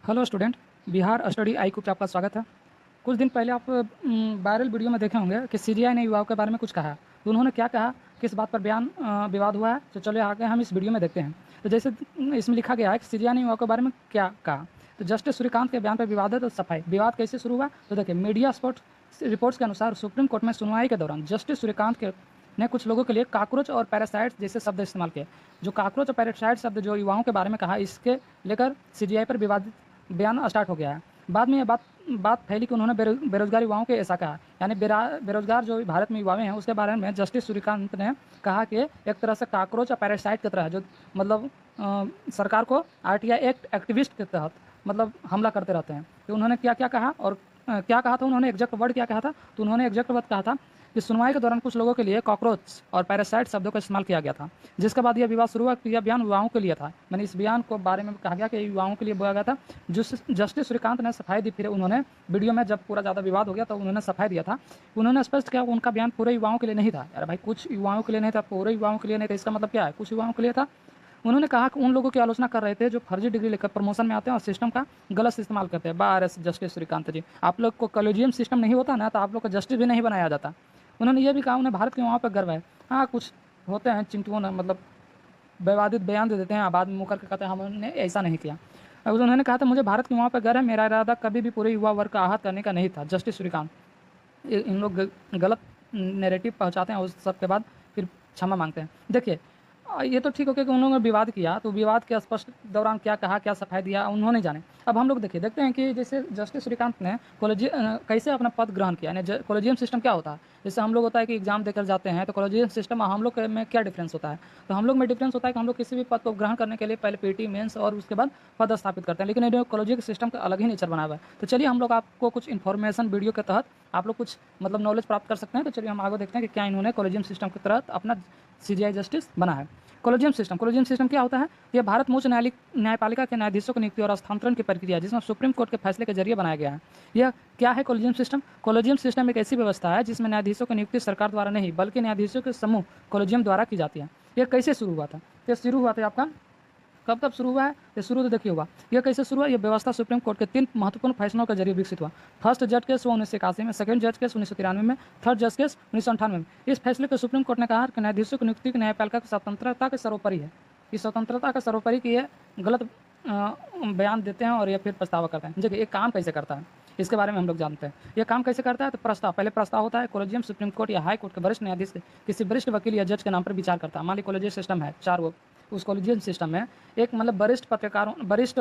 Hello student. Bihar study IQ पे आपका स्वागत है। कुछ दिन पहले आप वायरल वीडियो में देखे होंगे कि CGI ने युवाओं के बारे में कुछ कहा। तो उन्होंने क्या कहा, किस बात पर बयान विवाद हुआ है, तो चलिए आगे हम इस वीडियो में देखते हैं। तो जैसे इसमें लिखा गया है कि CGI ने युवाओं के बारे में क्या कहा। तो जस्टिस सूर्यकांत के बयान पर विवाद है, तो सफाई। विवाद कैसे शुरू हुआ, तो देखिए मीडिया स्पोर्ट रिपोर्ट्स के अनुसार सुप्रीम कोर्ट में सुनवाई के दौरान जस्टिस सूर्यकांत के ने कुछ लोगों के लिए कॉकरोच और पैरासाइट्स जैसे शब्द इस्तेमाल किए। जो कॉकरोच और पैरासाइट शब्द जो युवाओं के बारे में कहा, इसके लेकर CGI पर विवादित बयान स्टार्ट हो गया है। बाद में ये बात फैली कि उन्होंने बेरोजगार युवाओं के ऐसा कहा, यानी बेरोजगार जो भारत में युवा हैं उसके बारे में जस्टिस सूर्यकांत ने कहा कि एक तरह से कॉकरोच और पैरासाइट की तरह है, जो मतलब सरकार को RTI एक्ट एक्टिविस्ट के तहत मतलब हमला करते रहते हैं। तो उन्होंने क्या क्या कहा और क्या कहा था, उन्होंने एग्जैक्ट वर्ड क्या कहा था, तो उन्होंने एग्जैक्ट वर्ड कहा था कि सुनवाई के दौरान कुछ लोगों के लिए कॉकरोच और पैरासाइट शब्दों का इस्तेमाल किया गया था, जिसके बाद यह विवाद शुरू हुआ कि यह बयान युवाओं के लिए था। मैंने इस बयान को बारे में कहा गया कि युवाओं के लिए बोला गया था। जस्टिस सूर्यकांत ने सफाई दी, फिर उन्होंने वीडियो में जब पूरा ज़्यादा विवाद हो गया तो उन्होंने सफाई दिया था। उन्होंने स्पष्ट किया उनका बयान पूरे युवाओं के लिए नहीं था। यार भाई, कुछ युवाओं के लिए नहीं था, पूरे युवाओं के लिए नहीं था, इसका मतलब क्या है? कुछ युवाओं के लिए था। उन्होंने कहा कि उन लोगों की आलोचना कर रहे थे जो फर्जी डिग्री लेकर प्रमोशन में आते हैं और सिस्टम का गलत इस्तेमाल करते हैं। बार जस्टिस सूर्यकांत जी, आप लोग को कॉलेजियम सिस्टम नहीं होता ना, तो आप लोग को जस्टिस भी नहीं बनाया जाता। उन्होंने ये भी कहा उन्हें भारत के वहाँ पर गर्व है। हाँ, कुछ होते हैं चिंटुओं ने मतलब विवादित बयान दे देते हैं, बाद में मुकर के कहते हैं हमने ऐसा नहीं किया। और उन्होंने कहा था मुझे भारत के वहाँ पर गर्व है, मेरा इरादा कभी भी पूरे युवा वर्ग का आहत करने का नहीं था। जस्टिस सूर्यकांत, इन लोग गलत नैरेटिव पहुँचाते हैं और उस सब के बाद फिर क्षमा मांगते हैं। देखिए, ये तो ठीक हो गया कि उन लोगों ने विवाद किया, तो विवाद के स्पष्ट दौरान क्या कहा, क्या सफाई दिया, उन्होंने जाने। अब हम लोग देखते हैं कि जैसे जस्टिस सूर्यकांत ने कैसे अपना पद ग्रहण किया, यानी कॉलेजियम सिस्टम क्या होता है। जैसे हम लोग होता है कि एग्जाम देकर जाते हैं, तो कॉलेजियम सिस्टम हम लोग में क्या डिफरेंस होता है, तो हम लोग में डिफरेंस होता है कि हम लोग किसी भी पद को ग्रहण करने के लिए पहले PT मेंस और उसके बाद पद स्थापित करते हैं, लेकिन ये कॉलेजियम सिस्टम का अलग ही नेचर बना हुआ है। तो चलिए हम लोग आपको कुछ इन्फॉर्मेशन वीडियो के तहत आप लोग कुछ मतलब नॉलेज प्राप्त कर सकते हैं। तो चलिए हम आगे देखते हैं कि क्या इन्होंने कॉलेजियम सिस्टम के तहत अपना CGI जस्टिस बना है। कॉलेजियम सिस्टम क्या होता है? यह भारत उच्च न्यायपालिका के न्यायाधीशों की नियुक्ति और स्थानांतरण की प्रक्रिया है, जिसमें सुप्रीम कोर्ट के फैसले के जरिए बनाया गया है। यह क्या है कॉलेजियम सिस्टम? कॉलेजियम सिस्टम एक ऐसी व्यवस्था है जिसमें न्यायाधीशों की नियुक्ति सरकार द्वारा नहीं बल्कि न्यायाधीशों के समूह कॉलेजियम द्वारा की जाती है। यह कैसे शुरू हुआ था? यह शुरू हुआ था आपका कब शुरू हुआ है? ये शुरू तो देखिए हुआ, यह कैसे शुरू हुआ? यह व्यवस्था सुप्रीम कोर्ट के 3 महत्वपूर्ण फैसलों के जरिए विकसित हुआ। फर्स्ट जज केस हुआ 1981 में, सेकंड जज केस 1993 में, थर्ड जज केस 1998 में। इस फैसले को सुप्रीम कोर्ट ने कहा कि न्यायाधीशों की नियुक्ति न्यायपालिका की स्वतंत्रता के सर्वोपरि है। इस स्वतंत्रता के सर्वोपरि की ये गलत बयान देते हैं और या फिर पछतावा करते हैं। देखिए, ये काम कैसे करता है इसके बारे में हम लोग जानते हैं। यह काम कैसे करता है? तो पहले प्रस्ताव होता है। कॉलेजियम सुप्रीम कोर्ट या हाई कोर्ट के वरिष्ठ न्यायाधीश किसी वरिष्ठ वकील या जज के नाम पर विचार करता है। मान ली कॉलेजियम सिस्टम है 4 वो, उस कॉलेजियम सिस्टम में एक मतलब वरिष्ठ पत्रकारों वरिष्ठ